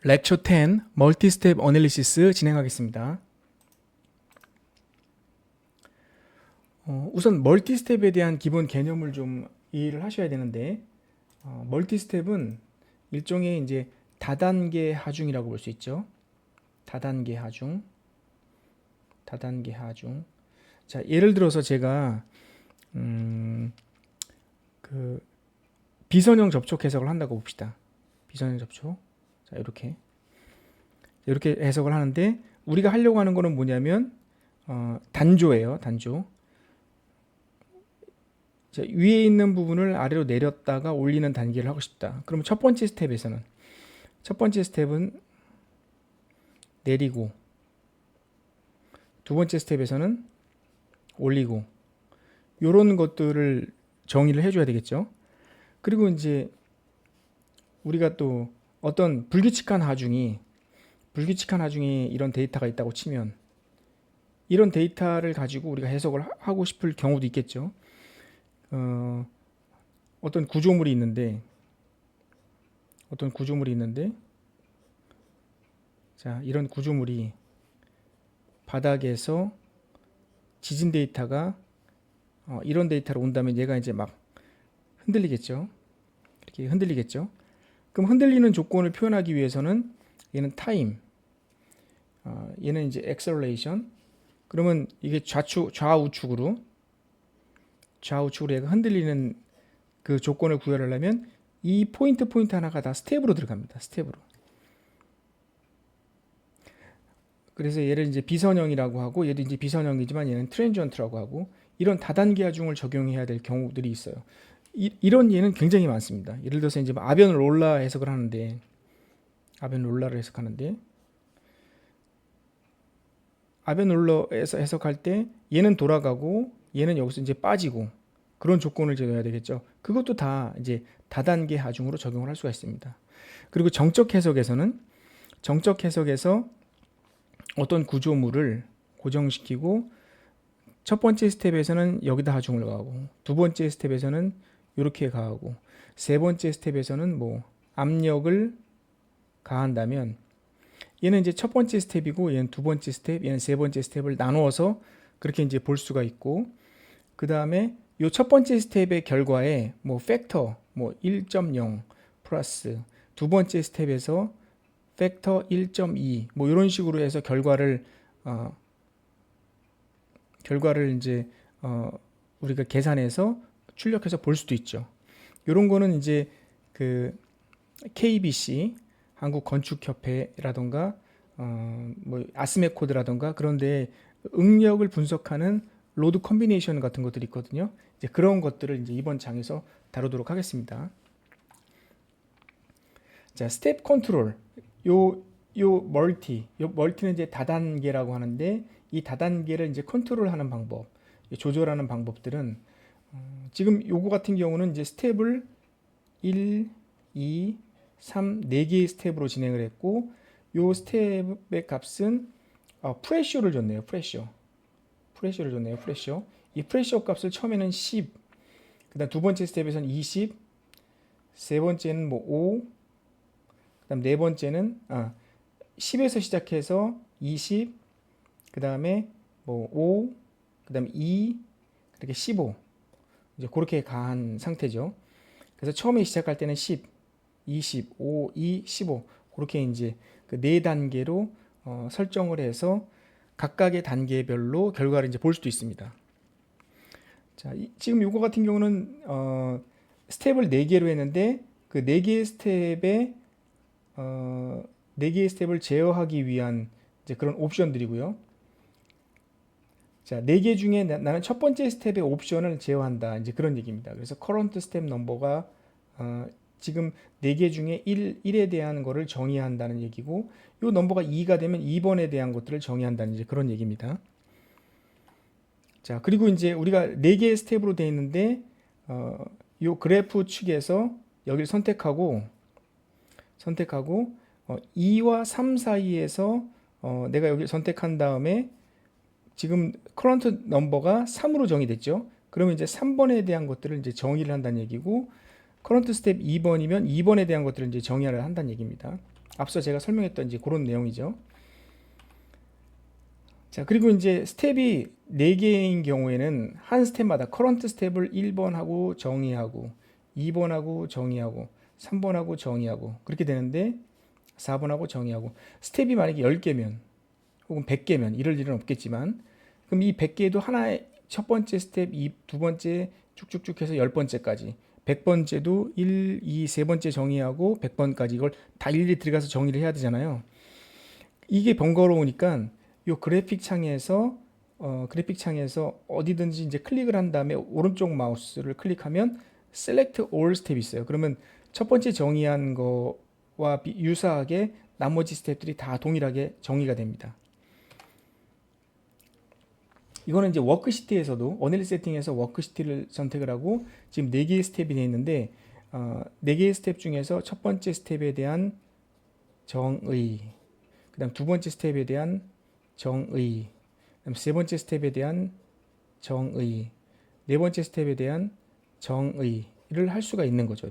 렉처 10 멀티스텝 어널리시스 진행하겠습니다. 우선 멀티스텝에 대한 기본 개념을 좀 이해를 하셔야 되는데 멀티스텝은 일종의 이제 다단계 하중이라고 볼 수 있죠. 다단계 하중. 자, 예를 들어서 제가 그 비선형 접촉 해석을 한다고 봅시다. 비선형 접촉. 자, 이렇게 해석을 하는데 우리가 하려고 하는 거는 뭐냐면 단조예요. 단조. 자, 위에 있는 부분을 아래로 내렸다가 올리는 단계를 하고 싶다. 그러면 첫 번째 스텝은 내리고, 두 번째 스텝에서는 올리고, 요런 것들을 정의를 해줘야 되겠죠. 그리고 이제 우리가 또 어떤 불규칙한 하중이 이런 데이터가 있다고 치면 이런 데이터를 가지고 우리가 해석을 하고 싶을 경우도 있겠죠. 어떤 구조물이 있는데 자, 이런 구조물이 바닥에서 지진 데이터가 이런 데이터로 온다면 얘가 이제 막 흔들리겠죠. 이렇게 흔들리겠죠. 그럼 흔들리는 조건을 표현하기 위해서는 얘는 타임, 얘는 이제 acceleration. 그러면 이게 좌우축으로 얘가 흔들리는 그 조건을 구현하려면 이 포인트 하나가 다 스텝으로 들어갑니다. 스텝으로. 그래서 얘를 이제 비선형이라고 하고, 얘도 이제 비선형이지만 얘는 트랜지언트라고 하고, 이런 다단계 하중을 적용해야 될 경우들이 있어요. 이런 예는 굉장히 많습니다. 예를 들어서 이제 아변 롤라 해석을 하는데, 아변 롤러에서 해석할 때 얘는 돌아가고 얘는 여기서 이제 빠지고 그런 조건을 제어해야 되겠죠. 그것도 다 이제 다단계 하중으로 적용을 할 수가 있습니다. 그리고 정적 해석에서 어떤 구조물을 고정시키고 첫 번째 스텝에서는 여기다 하중을 가하고, 두 번째 스텝에서는 이렇게 가하고, 세 번째 스텝에서는 뭐 압력을 가한다면 얘는 이제 첫 번째 스텝이고 얘는 두 번째 스텝, 얘는 세 번째 스텝을 나누어서 그렇게 이제 볼 수가 있고, 그 다음에 요 첫 번째 스텝의 결과에 뭐 팩터 뭐 1.0 플러스 두 번째 스텝에서 팩터 1.2 뭐 이런 식으로 해서 결과를 이제 우리가 계산해서 출력해서 볼 수도 있죠. 이런 거는 이제 그 KBC 한국건축협회라던가 뭐 아스메코드라던가 그런데 응력을 분석하는 로드 컴비네이션 같은 것들이 있거든요. 이제 그런 것들을 이제 이번 장에서 다루도록 하겠습니다. 자, 스텝 컨트롤. 멀티는 이제 다단계라고 하는데 이 다단계를 이제 컨트롤하는 방법, 조절하는 방법들은 지금 요거 같은 경우는 이제 스텝을 1, 2, 3, 4개의 스텝으로 진행을 했고, 요 스텝의 값은 프레셔를 줬네요. 프레셔를 줬네요. 이 프레셔 값을 처음에는 10, 그다음 두 번째 스텝에서는 20, 세 번째는 뭐 5, 그다음 네 번째는 10에서 시작해서 20, 그다음에 뭐 5, 그다음 2, 이렇게 15. 이제 그렇게 가한 상태죠. 그래서 처음에 시작할 때는 10, 20, 5, 2, 15 그렇게 이제 그 네 단계로 설정을 해서 각각의 단계별로 결과를 이제 볼 수도 있습니다. 자, 지금 이거 같은 경우는 스텝을 4개로 했는데 그 4개의 스텝에 4개의 스텝을 제어하기 위한 이제 그런 옵션들이고요. 자, 4개 중에 나는 첫 번째 스텝의 옵션을 제어한다. 이제 그런 얘기입니다. 그래서 current step number가 지금 4개 중에 1에 대한 거를 정의한다는 얘기고, 이 넘버가 2가 되면 2번에 대한 것들을 정의한다는 이제 그런 얘기입니다. 자, 그리고 이제 우리가 4개의 스텝으로 되어 있는데 이 그래프 측에서 여기를 선택하고 2와 3 사이에서 내가 여기를 선택한 다음에 지금 커런트 넘버가 3으로 정의됐죠. 그러면 이제 3번에 대한 것들을 이제 정의를 한다는 얘기고, 커런트 스텝 2번이면 2번에 대한 것들을 이제 정의를 한다는 얘기입니다. 앞서 제가 설명했던 이제 그런 내용이죠. 자, 그리고 이제 스텝이 4개인 경우에는 한 스텝마다 커런트 스텝을 1번하고 정의하고 2번하고 정의하고 3번하고 정의하고 그렇게 되는데 4번하고 정의하고 스텝이 만약에 10개면 혹은 100개면 이럴 일은 없겠지만 그럼 이 100개도 하나의 첫 번째 스텝, 두 번째 쭉쭉쭉 해서 10번째까지 100번째도 1, 2, 세 번째 정의하고 100번까지 이걸 다 일일이 들어가서 정의를 해야 되잖아요. 이게 번거로우니까 요 그래픽 창에서 어디든지 이제 클릭을 한 다음에 오른쪽 마우스를 클릭하면 Select All 스텝이 있어요. 그러면 첫 번째 정의한 거와 유사하게 나머지 스텝들이 다 동일하게 정의가 됩니다. 이거는 이제 워크시티에서도 원일 세팅에서 워크시티를 선택을 하고 지금 4개의 스텝이 되어 있는데 4개의 스텝 중에서 첫 번째 스텝에 대한 정의, 그 다음 두 번째 스텝에 대한 정의, 그 다음 세 번째 스텝에 대한 정의, 네 번째 스텝에 대한 정의를 할 수가 있는 거죠.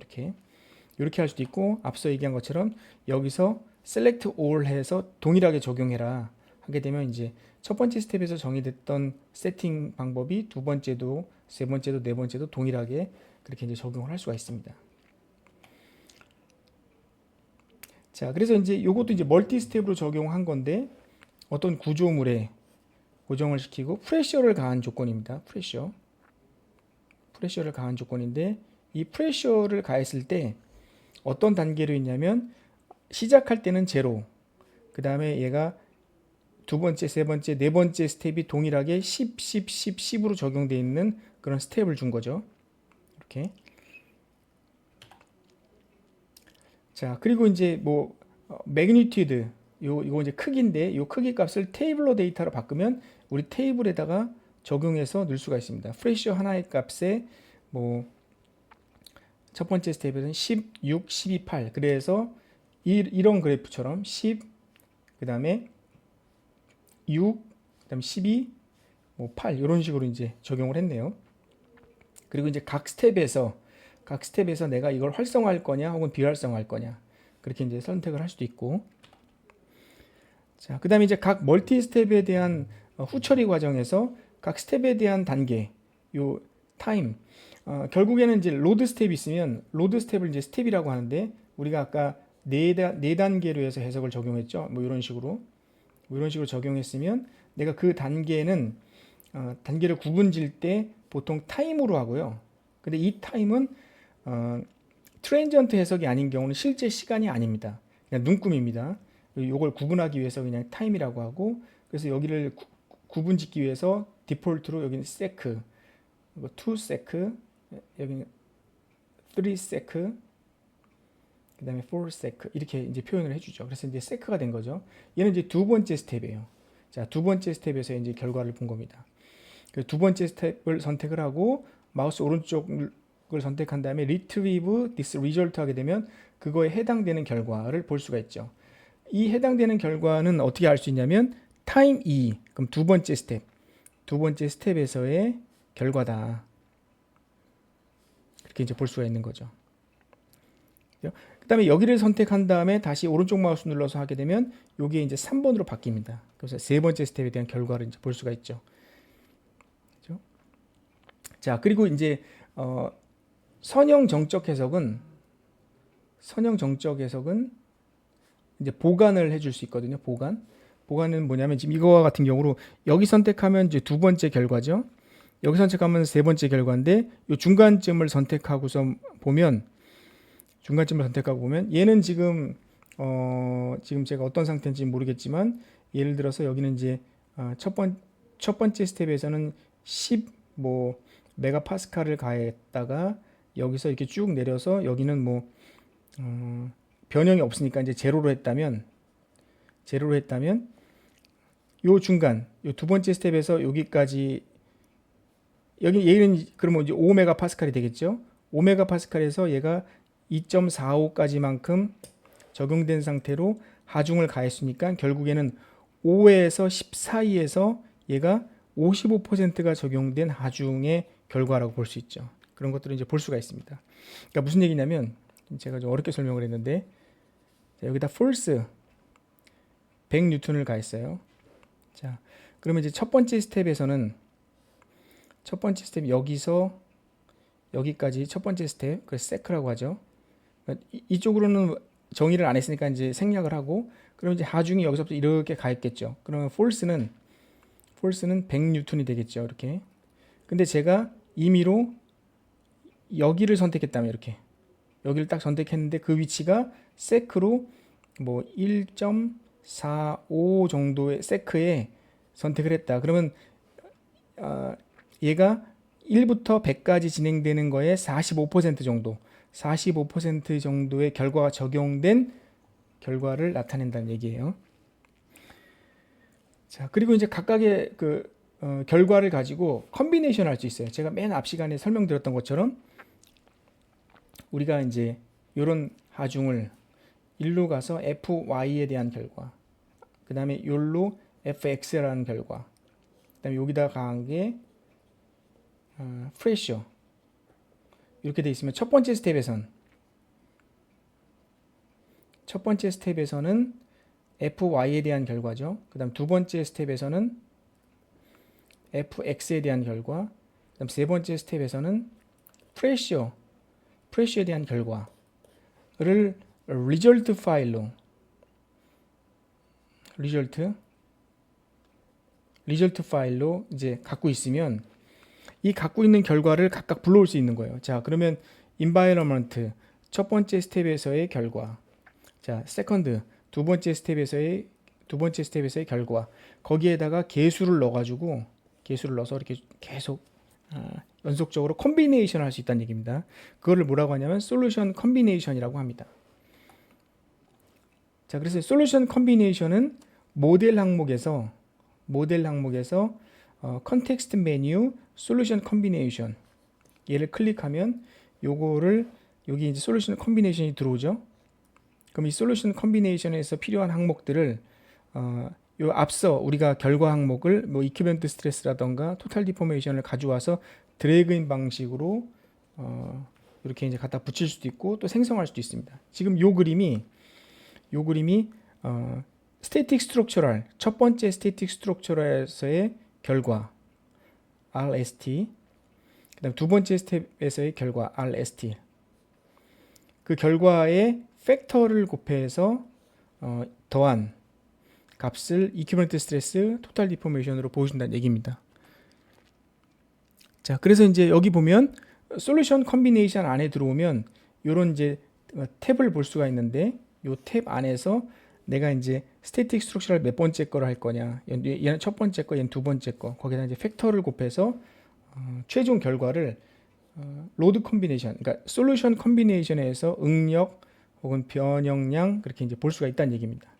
이렇게 할 수도 있고 앞서 얘기한 것처럼 여기서 Select All 해서 동일하게 적용해라 하게 되면 이제 첫 번째 스텝에서 정의됐던 세팅 방법이 두 번째도 세 번째도 네 번째도 동일하게 그렇게 이제 적용을 할 수가 있습니다. 자, 그래서 이제 이것도 이제 멀티 스텝으로 적용한 건데 어떤 구조물에 고정을 시키고 프레셔를 가한 조건입니다. 프레셔를 가한 조건인데 이 프레셔를 가했을 때 어떤 단계로 있냐면 시작할 때는 제로, 그 다음에 얘가 두 번째, 세 번째, 네 번째 스텝이 동일하게 10, 10, 10, 10으로 적용되어 있는 그런 스텝을 준 거죠. 이렇게. 자, 그리고 이제 뭐 매그니튜드 이거 이제 크기인데 이 크기 값을 테이블러 데이터로 바꾸면 우리 테이블에다가 적용해서 넣을 수가 있습니다. 프레셔 하나의 값에 뭐 첫 번째 스텝에서는 16, 12, 8. 그래서 이런 그래프처럼 10, 그 다음에 6, 그 다음에 12, 뭐 8 이런 식으로 이제 적용을 했네요. 그리고 이제 각 스텝에서 내가 이걸 활성화할 거냐 혹은 비활성화할 거냐 그렇게 이제 선택을 할 수도 있고. 자, 그 다음에 이제 각 멀티 스텝에 대한 후처리 과정에서 각 스텝에 대한 단계, 요 타임, 결국에는 이제 로드 스텝이 있으면 로드 스텝을 이제 스텝이라고 하는데 우리가 아까 네 단계로 해서 해석을 적용했죠. 뭐 이런 식으로 적용했으면 내가 그 단계는 단계를 구분질 때 보통 타임으로 하고요. 근데 이 타임은 트랜지언트 해석이 아닌 경우는 실제 시간이 아닙니다. 그냥 눈금입니다. 이걸 구분하기 위해서 그냥 타임이라고 하고 그래서 여기를 구분짓기 위해서 디폴트로 여기는 세크, 2 세크, 여기는 3 세크, 그 다음에 4 세크 이렇게 이제 표현을 해주죠. 그래서 이제 세크가 된 거죠. 얘는 이제 두 번째 스텝이에요. 자, 두 번째 스텝에서 이제 결과를 본 겁니다. 두 번째 스텝을 선택을 하고 마우스 오른쪽을 선택한 다음에 Retrieve this result 하게 되면 그거에 해당되는 결과를 볼 수가 있죠. 이 해당되는 결과는 어떻게 알 수 있냐면 타임 2, 그럼 두 번째 스텝에서의 결과다. 그렇게 이제 볼 수가 있는 거죠. 그 다음에 여기를 선택한 다음에 다시 오른쪽 마우스 눌러서 하게 되면 이게 이제 3번으로 바뀝니다. 그래서 세 번째 스텝에 대한 결과를 이제 볼 수가 있죠. 그렇죠? 자, 그리고 이제 선형 정적 해석은 이제 보관을 해줄 수 있거든요. 보관은 뭐냐면 지금 이거와 같은 경우로 여기 선택하면 이제 두 번째 결과죠. 여기 선택하면 세 번째 결과인데 이 중간점을 선택하고서 보면 얘는 지금 지금 제가 어떤 상태인지 모르겠지만 예를 들어서 여기는 이제 첫 번째 스텝에서는 10 뭐 메가파스칼을 가했다가 여기서 이렇게 쭉 내려서 여기는 뭐 변형이 없으니까 이제 제로로 했다면 요 중간 요 두 번째 스텝에서 여기까지 얘는 그러면 이제 5메가파스칼이 되겠죠. 5메가파스칼에서 얘가 2.45까지만큼 적용된 상태로 하중을 가했으니까 결국에는 5에서 10 사이에서 얘가 55%가 적용된 하중의 결과라고 볼 수 있죠. 그런 것들을 이제 볼 수가 있습니다. 그러니까 무슨 얘기냐면 제가 좀 어렵게 설명을 했는데 자, 여기다 false 100N을 가했어요. 자, 그러면 이제 첫 번째 스텝에서는 여기서 여기까지 첫 번째 스텝, 그래서 세크라고 하죠. 이쪽으로는 정의를 안 했으니까 이제 생략을 하고, 그럼 이제 하중이 여기서부터 이렇게 가했겠죠. 그러면 false는 100N이 되겠죠. 이렇게. 근데 제가 임의로 여기를 선택했다면 이렇게 여기를 딱 선택했는데 그 위치가 세크로 뭐 1.45 정도의 세크에 선택을 했다. 그러면 얘가 1부터 100까지 진행되는 거에 45% 정도, 45% 정도의 결과가 적용된 결과를 나타낸다는 얘기예요. 자, 그리고 이제 각각의 결과를 가지고 컨비네이션 할 수 있어요. 제가 맨 앞 시간에 설명드렸던 것처럼 우리가 이제 이런 하중을 일로 가서 fy에 대한 결과, 그 다음에 요로 fx라는 결과, 그 다음에 여기다 가한 게 프레셔, 이렇게 돼 있으면 첫 번째 스텝에서는 fy에 대한 결과죠. 그 다음 두 번째 스텝에서는 fx에 대한 결과, 그 다음 세 번째 스텝에서는 프레셔에 대한 결과를 리절트 파일로 이제 갖고 있으면 이 갖고 있는 결과를 각각 불러올 수 있는 거예요. 자, 그러면 environment 첫 번째 스텝에서의 결과, 자, second 두 번째 스텝에서의 결과, 거기에다가 개수를 넣어서 이렇게 계속 연속적으로 콤비네이션을 할 수 있다는 얘기입니다. 그거를 뭐라고 하냐면 솔루션 콤비네이션이라고 합니다. 자, 그래서 솔루션 콤비네이션은 모델 항목에서 컨텍스트 메뉴 솔루션 콤비네이션, 얘를 클릭하면 요거를 여기 이제 솔루션 콤비네이션이 들어오죠. 그럼 이 솔루션 콤비네이션에서 필요한 항목들을 요 앞서 우리가 결과 항목을 뭐 이퀴밸런트 스트레스라던가 토탈 디포메이션을 가져와서 드래그인 방식으로 이렇게 이제 갖다 붙일 수도 있고 또 생성할 수도 있습니다. 지금 요 그림이 스태틱 스트럭처럴, 첫 번째 스태틱 스트럭처럴에서의 결과 RST, 그다음 두 번째 스텝에서의 결과 RST, 그 결과에 팩터를 곱해서 더한 값을 이퀴밸런트 스트레스 토탈 디포메이션으로 보여준다는 얘기입니다. 자, 그래서 이제 여기 보면 솔루션 콤비네이션 안에 들어오면 요런 이제 탭을 볼 수가 있는데, 요 탭 안에서 내가 이제 스태틱 스트럭처럴 몇 번째 거를 할 거냐, 얘는 첫 번째 거, 얘는 두 번째 거, 거기다 이제 팩터를 곱해서 최종 결과를 로드 콤비네이션, 그러니까 솔루션 콤비네이션에서 응력 혹은 변형량 그렇게 이제 볼 수가 있다는 얘기입니다.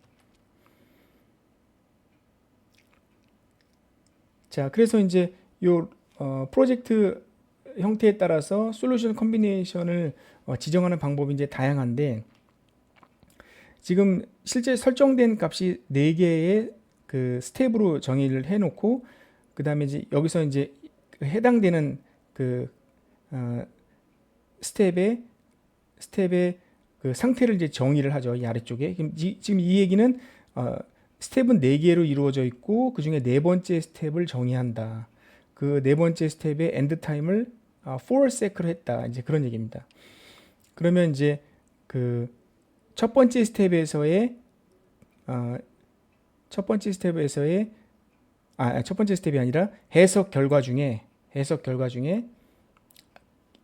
자, 그래서 이제 요 프로젝트 형태에 따라서 솔루션 콤비네이션을 지정하는 방법이 이제 다양한데, 지금 실제 설정된 값이 4개의 그 스텝으로 정의를 해놓고, 그 다음에 이제 여기서 이제 해당되는 그 스텝의 그 상태를 이제 정의를 하죠. 이 아래쪽에. 지금 이 얘기는 스텝은 4개로 이루어져 있고 그 중에 네 번째 스텝을 정의한다. 그 네 번째 스텝의 엔드 타임을 4sec로 했다. 이제 그런 얘기입니다. 그러면 이제 그 첫 번째 스텝에서의 첫 번째 스텝이 아니라 해석 결과 중에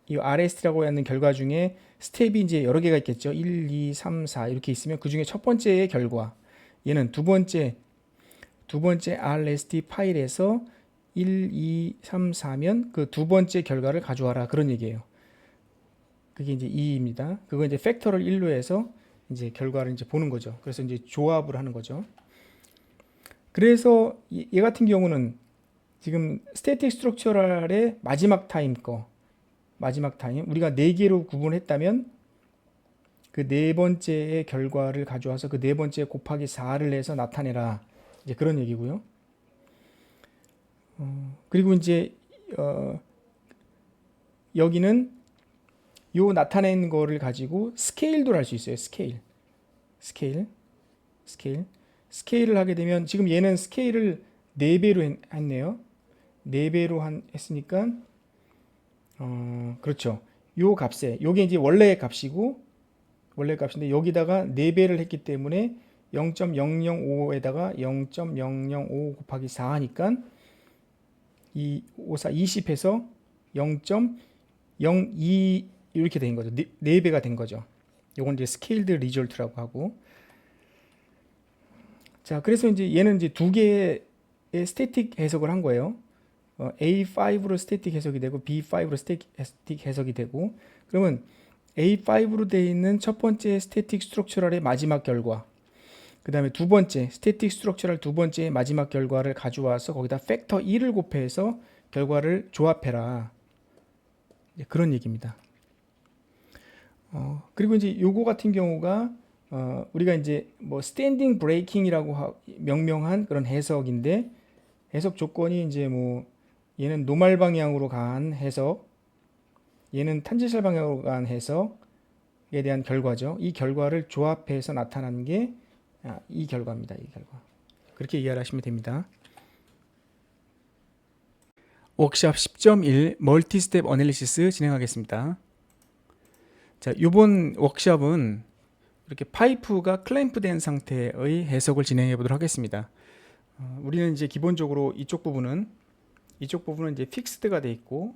이 RST라고 하는 결과 중에 스텝이 이제 여러 개가 있겠죠. 1, 2, 3, 4 이렇게 있으면 그 중에 첫 번째의 결과, 얘는 두 번째 RST 파일에서 1, 2, 3, 4면 그 두 번째 결과를 가져와라, 그런 얘기예요. 그게 이제 2입니다. 그거 이제 팩터를 1로 해서 이제 결과를 이제 보는 거죠. 그래서 이제 조합을 하는 거죠. 그래서 얘 같은 경우는 지금 스태틱 스트럭처럴의 마지막 타임 우리가 4개로 구분했다면 그 네 번째의 결과를 가져와서 그 네 번째 곱하기 4를 해서 나타내라, 이제 그런 얘기고요. 그리고 이제 여기는 요 나타낸 거를 가지고 스케일도 할 수 있어요. 스케일. 스케일, 스케일을 하게 되면 지금 얘는 스케일을 4배로 했네요. 4배로 했으니까 그렇죠. 요 값에 요게 이제 원래의 값이고 원래 값인데 여기다가 4배를 했기 때문에 0.005에다가 0.005 곱하기 4 하니까 이 54, 20해서 0.02 이렇게 된 거죠. 4배가 된 거죠. 요건 이제 스케일드 리졸트라고 하고. 자, 그래서 이제 얘는 이제 두 개의 스태틱 해석을 한 거예요. A5로 스태틱 해석이 되고 B5로 스태틱 해석이 되고, 그러면 A5로 되어 있는 첫 번째 스태틱 스트럭처럴의 마지막 결과, 그 다음에 두 번째 스태틱 스트럭처럴 두 번째 마지막 결과를 가져와서 거기다 팩터 1을 곱해서 결과를 조합해라. 그런 얘기입니다. 그리고 이제 요거 같은 경우가 우리가 이제 뭐 스탠딩 브레이킹이라고 명명한 그런 해석인데, 해석 조건이 이제 뭐 얘는 노말 방향으로 간 해석, 얘는 탄젠셜 방향으로 간 해석에 대한 결과죠. 이 결과를 조합해서 나타난 게 이 결과입니다. 이 결과. 그렇게 이해를 하시면 됩니다. 워크샵 10.1 멀티 스텝 어널리시스 진행하겠습니다. 자, 이번 워크샵은 이렇게 파이프가 클램프된 상태의 해석을 진행해 보도록 하겠습니다. 우리는 이제 기본적으로 이쪽 부분은 이제 픽스드가 돼 있고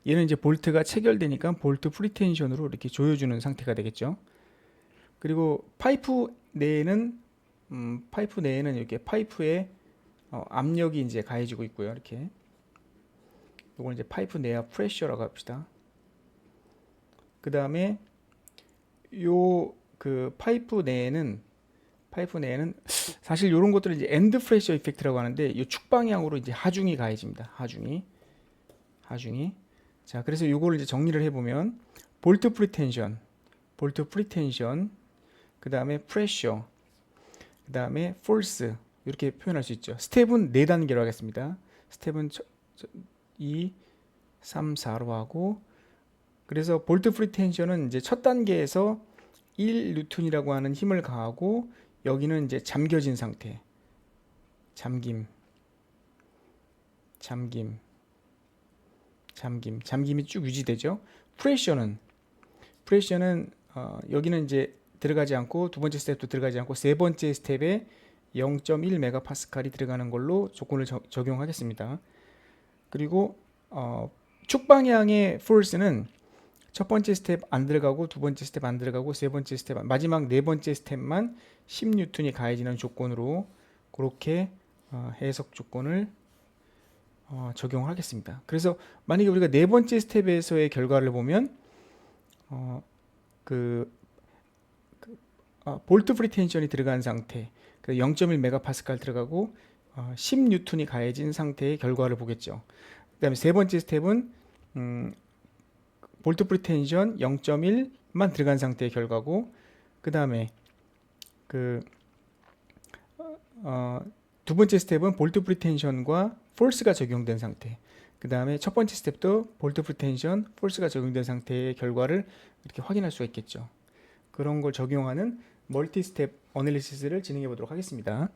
얘는 이제 볼트가 체결되니까 볼트 프리텐션으로 이렇게 조여주는 상태가 되겠죠. 그리고 파이프 내에는 이렇게 파이프에 압력이 이제 가해지고 있고요. 이렇게 이걸 이제 파이프 내야 프레셔라고 합시다. 그 다음에 요 그 파이프 내에는 사실 이런 것들을 이제 엔드 프레셔 이펙트라고 하는데, 이 축 방향으로 이제 하중이 가해집니다. 하중이. 자, 그래서 이거를 이제 정리를 해보면 볼트 프리텐션, 그 다음에 프레셔, 그 다음에 폴스, 이렇게 표현할 수 있죠. 스텝은 4단계로 하겠습니다. 스텝은 2, 3, 4로 하고, 그래서 볼트 프리텐션은 이제 첫 단계에서 1뉴턴이라고 하는 힘을 가하고, 여기는 이제 잠겨진 상태, 잠김이 쭉 유지되죠. 프레셔는 여기는 이제 들어가지 않고, 두 번째 스텝도 들어가지 않고, 세 번째 스텝에 0.1 메가파스칼이 들어가는 걸로 조건을 적용하겠습니다. 그리고 축 방향의 포스는 첫 번째 스텝 안 들어가고, 두 번째 스텝 안 들어가고, 세 번째 스텝, 마지막 네 번째 스텝만 10뉴턴이 가해지는 조건으로 그렇게 해석 조건을 적용하겠습니다. 그래서 만약에 우리가 네 번째 스텝에서의 결과를 보면 볼트 프리텐션이 들어간 상태, 0.1 메가파스칼 들어가고 10뉴턴이 가해진 상태의 결과를 보겠죠. 그 다음에 세 번째 스텝은 볼트 프리텐션 0.1만 들어간 상태의 결과고, 그 다음에 두 번째 스텝은 볼트 프리텐션과 폴스가 적용된 상태, 그 다음에 첫 번째 스텝도 볼트 프리텐션, 폴스가 적용된 상태의 결과를 이렇게 확인할 수가 있겠죠. 그런 걸 적용하는 멀티 스텝 어널리시스를 진행해 보도록 하겠습니다.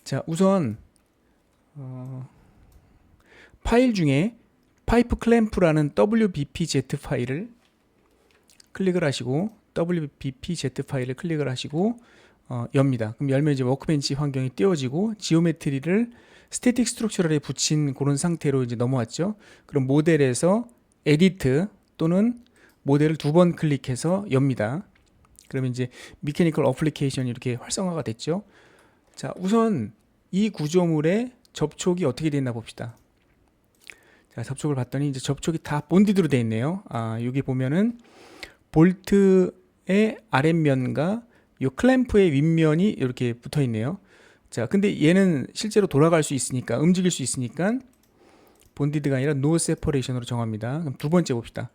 자, 우선 파일 중에 파이프 클램프라는 WBPZ 파일을 클릭을 하시고, WBPZ 파일을 클릭을 하시고 엽니다. 그럼 열면 이제 워크벤치 환경이 띄워지고, 지오메트리를 스태틱 스트럭처럴에 붙인 그런 상태로 이제 넘어왔죠. 그럼 모델에서 에디트 또는 모델을 2번 클릭해서 엽니다. 그러면 이제 미케니컬 어플리케이션이 이렇게 활성화가 됐죠. 자, 우선 이 구조물의 접촉이 어떻게 되어 있나 봅시다. 자, 접촉을 봤더니 이제 접촉이 다 본디드로 되어 있네요. 여기 보면은 볼트의 아랫면과 이 클램프의 윗면이 이렇게 붙어 있네요. 자, 근데 얘는 실제로 돌아갈 수 있으니까, 움직일 수 있으니까 본디드가 아니라 노 세퍼레이션으로 정합니다. 그럼 두 번째 봅시다.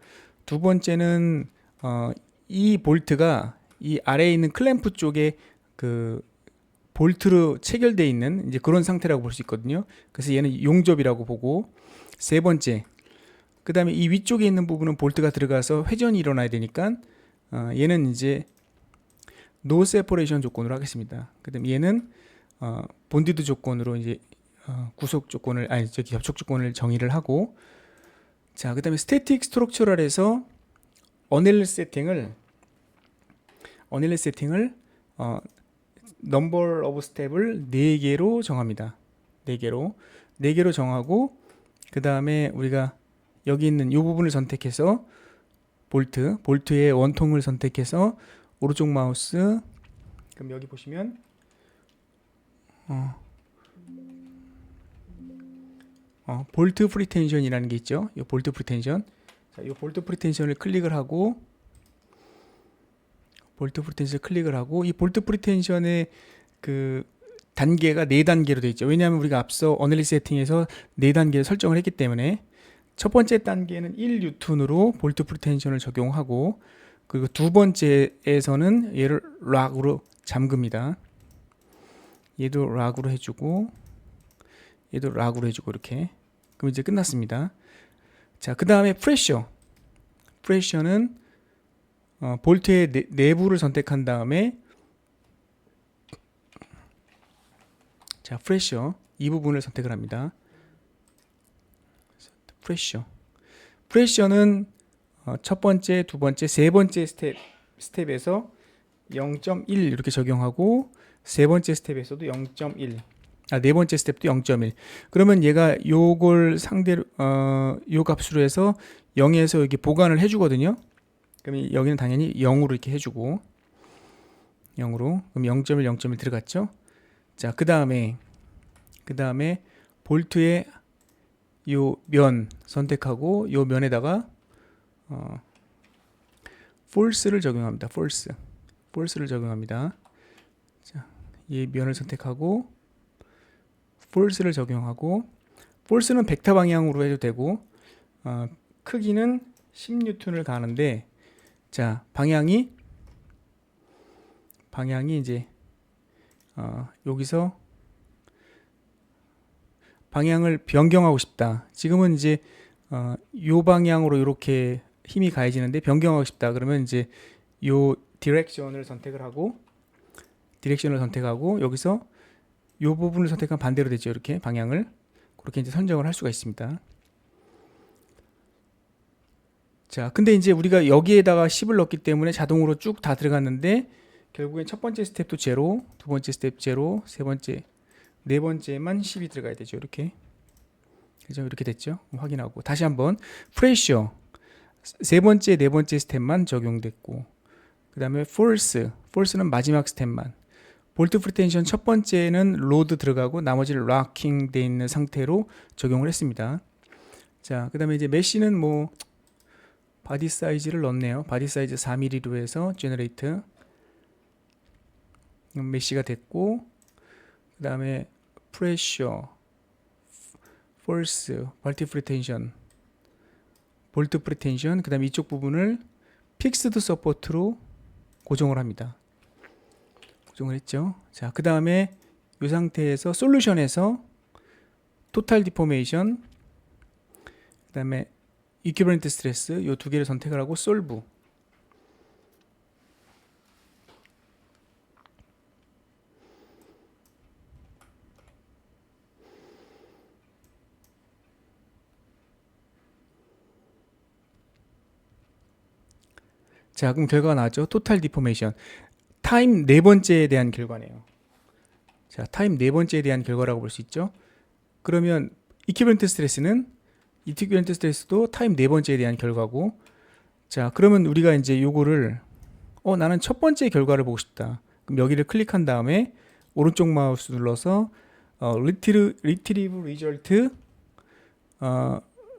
두 번째는 이 볼트가 이 아래에 있는 클램프 쪽에 그 볼트로 체결되어 있는 이제 그런 상태라고 볼 수 있거든요. 그래서 얘는 용접이라고 보고, 세 번째 그 다음에 이 위쪽에 있는 부분은 볼트가 들어가서 회전이 일어나야 되니까 얘는 이제 no separation 조건으로 하겠습니다. 그 다음에 얘는 본디드 조건으로 이제 구속 조건을 접촉 조건을 정의를 하고, 자, 그 다음에 static structural에서 어넬 세팅을 number of step을 4개로 정합니다. 4개로 정하고, 그 다음에 우리가 여기 있는 이 부분을 선택해서 볼트의 원통을 선택해서 오른쪽 마우스, 그럼 여기 보시면 볼트 프리텐션이라는 게 있죠. 이 볼트 프리텐션. 자, 이 볼트 프리텐션을 클릭을 하고, 이 볼트 프리텐션의 그 단계가 4단계로 되어 있죠. 왜냐하면 우리가 앞서 어널리 세팅에서 4단계를 설정을 했기 때문에 첫 번째 단계는 1뉴턴으로 볼트 프리텐션을 적용하고, 그리고 두 번째에서는 얘를 락으로 잠급니다. 얘도 락으로 해주고, 이렇게. 그럼 이제 끝났습니다. 자, 그 다음에 프레셔는 볼트의 내부를 선택한 다음에, 자, 이 부분을 선택을 합니다. 프레셔는 첫 번째, 두 번째, 세 번째 스텝에서 0.1 이렇게 적용하고, 세 번째 스텝에서도 0.1, 네 번째 스텝도 0.1. 그러면 얘가 요걸 상대로 요 값으로 해서 0에서 이렇게 보관을 해주거든요. 그럼 여기는 당연히 0으로 이렇게 해주고, 0으로. 그럼 0.1, 0.1 들어갔죠. 자, 그 다음에 볼트의 요 면 선택하고, 요 면에다가 force를 적용합니다. force를 적용합니다. 자, 이 면을 선택하고 force를 적용하고, force는 벡터 방향으로 해도 되고, 크기는 10뉴턴을 가는데, 자, 방향이 이제 여기서 방향을 변경하고 싶다. 지금은 이제 요 방향으로 이렇게 힘이 가해지는데 변경하고 싶다. 그러면 이제 요 디렉션을 선택을 하고 여기서 요 부분을 선택하면 반대로 되죠. 이렇게 방향을 그렇게 이제 선정을 할 수가 있습니다. 자, 근데 이제 우리가 여기에다가 10을 넣었기 때문에 자동으로 쭉 다 들어갔는데, 결국엔 첫 번째 스텝도 제로, 두 번째 스텝 제로, 세 번째, 네 번째만 10이 들어가야 되죠. 이렇게. 그죠? 이렇게 됐죠? 확인하고 다시 한번 프레셔 세 번째, 네 번째 스텝만 적용됐고, 그 다음에 force는 마지막 스텝만, 볼트 프리텐션 첫 번째는 로드 들어가고 나머지를 락킹 돼 있는 상태로 적용을 했습니다. 자, 그 다음에 이제 메쉬는 뭐 바디 사이즈를 넣었네요. 바디 사이즈 4mm로 해서 제너레이트 메쉬가 됐고, 그 다음에 프레셔, force, 볼트 프리텐션, 그 다음에 이쪽 부분을 픽스드 서포트로 고정을 합니다. 고정을 했죠. 자, 그 다음에 이 상태에서 솔루션에서 토탈 디포메이션, 그 다음에 이퀴버런트 스트레스 이 두 개를 선택을 하고 솔브. 자, 그럼 결과가 나왔죠. 토탈 디포메이션. 타임 네 번째에 대한 결과네요. 자, 타임 네 번째에 대한 결과라고 볼 수 있죠. 그러면 이퀴버런트 스트레스도 타임 네 번째에 대한 결과고, 자, 그러면 우리가 이제 요거를 나는 첫 번째 결과를 보고 싶다. 그럼 여기를 클릭한 다음에 오른쪽 마우스 눌러서 retrieve result,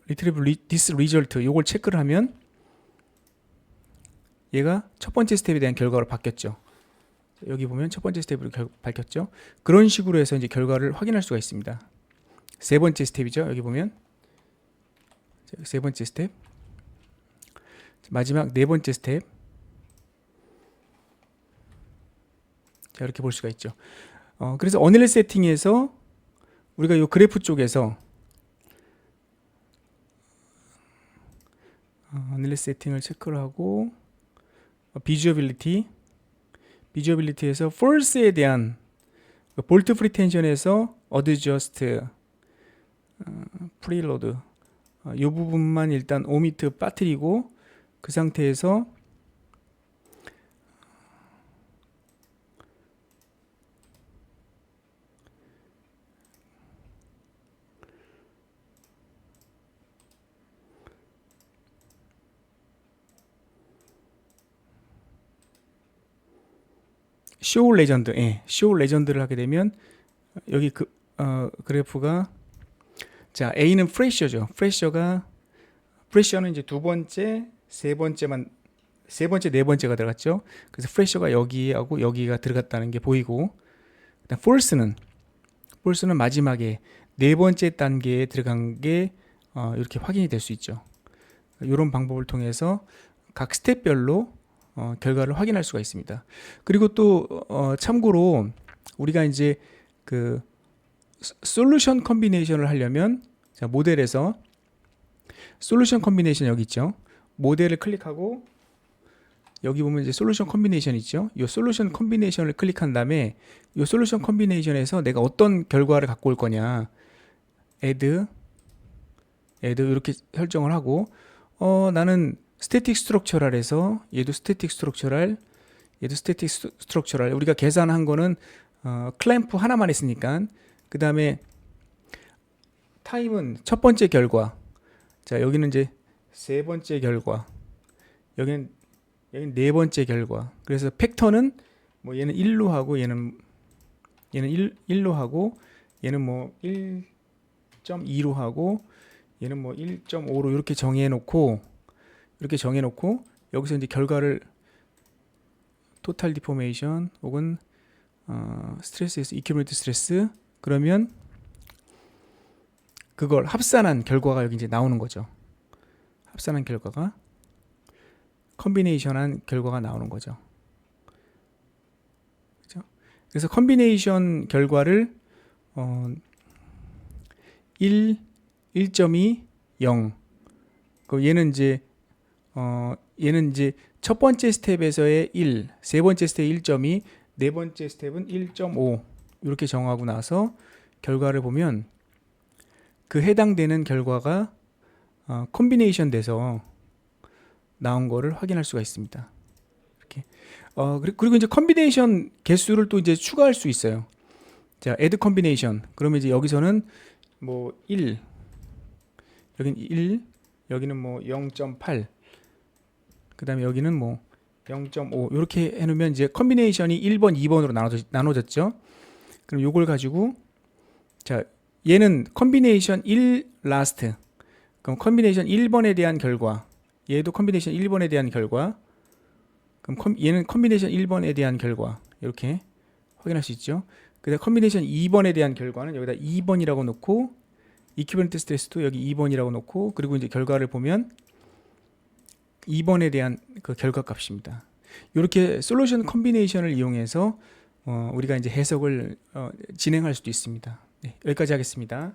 retrieve this result 요걸 체크를 하면 얘가 첫 번째 스텝에 대한 결과로 바뀌었죠. 여기 보면 첫 번째 스텝으로 밝혔죠. 그런 식으로 해서 이제 결과를 확인할 수가 있습니다. 세 번째 스텝이죠. 여기 보면 세 번째 스텝, 마지막 네 번째 스텝. 자, 이렇게 볼 수가 있죠. 그래서 어넬 세팅에서 우리가 이 그래프 쪽에서 언릴리스 세팅을 체크를 하고 비주어빌리티에서 false에 대한 볼트 프리텐션에서 어드저스트 프리로드 이 부분만 일단 오미트 빠뜨리고 그 상태에서 쇼 레전드, 쇼 레전드를 하게 되면 여기 그래프가 자 A는 프레셔죠. 프레셔는 이제 두 번째, 세 번째, 네 번째가 들어갔죠. 그래서 프레셔가 여기하고 여기가 들어갔다는 게 보이고, 그다음 폴스는 마지막에 네 번째 단계에 들어간 게 이렇게 확인이 될 수 있죠. 이런 방법을 통해서 각 스텝별로 결과를 확인할 수가 있습니다. 그리고 또 참고로 우리가 이제 그 솔루션 컨비네이션을 하려면 자, 모델에서 솔루션 컨비네이션 여기 있죠. 모델을 클릭하고 여기 보면 이제 솔루션 컨비네이션 있죠. 이 솔루션 컨비네이션을 클릭한 다음에 이 솔루션 컨비네이션에서 내가 어떤 결과를 갖고 올 거냐 add 이렇게 설정을 하고 나는 스태틱 스트럭처럴에서 얘도 스태틱 스트럭처럴 우리가 계산한 거는 클램프 하나만 했으니까 그 다음에 타임은 첫 번째 결과, 자 여기는 이제 세 번째 결과, 여기는 네 번째 결과. 그래서 팩터는 뭐 얘는 1로 하고 얘는 1로 하고 얘는 뭐 1.2로 하고 얘는 뭐 1.5로 이렇게 정해 놓고 여기서 이제 결과를 토탈 디포메이션 혹은 스트레스에서 이큐뮬레이트 스트레스 그러면 그걸 합산한 결과가 여기 이제 나오는 거죠. 합산한 결과가 컨비네이션한 결과가 나오는 거죠. 그렇죠? 그래서 컨비네이션 결과를 1.2, 0. 얘는 이제 첫 번째 스텝에서의 1, 세 번째 스텝 1.2, 네 번째 스텝은 1.5 이렇게 정하고 나서 결과를 보면 그 해당되는 결과가 컨비네이션 돼서 나온 거를 확인할 수가 있습니다. 이렇게 그리고 이제 컨비네이션 개수를 또 이제 추가할 수 있어요. 자, add combination. 그러면 이제 여기서는 뭐 1, 여기는 1, 여기는 뭐 0.8, 그 다음에 여기는 뭐 0.5 이렇게 해놓으면 이제 컨비네이션이 1번, 2번으로 나눠졌죠. 그럼 요걸 가지고 자 얘는 컨비네이션 1 라스트. 그럼 컨비네이션 1번에 대한 결과. 얘도 컨비네이션 1번에 대한 결과. 그럼 얘는 컨비네이션 1번에 대한 결과. 이렇게 확인할 수 있죠. 그다음 컨비네이션 2번에 대한 결과는 여기다 2번이라고 놓고 이퀴벌런트 스트레스도 여기 2번이라고 놓고 그리고 이제 결과를 보면 2번에 대한 그 결과 값입니다. 이렇게 솔루션 컨비네이션을 이용해서 우리가 이제 해석을 진행할 수도 있습니다. 네, 여기까지 하겠습니다.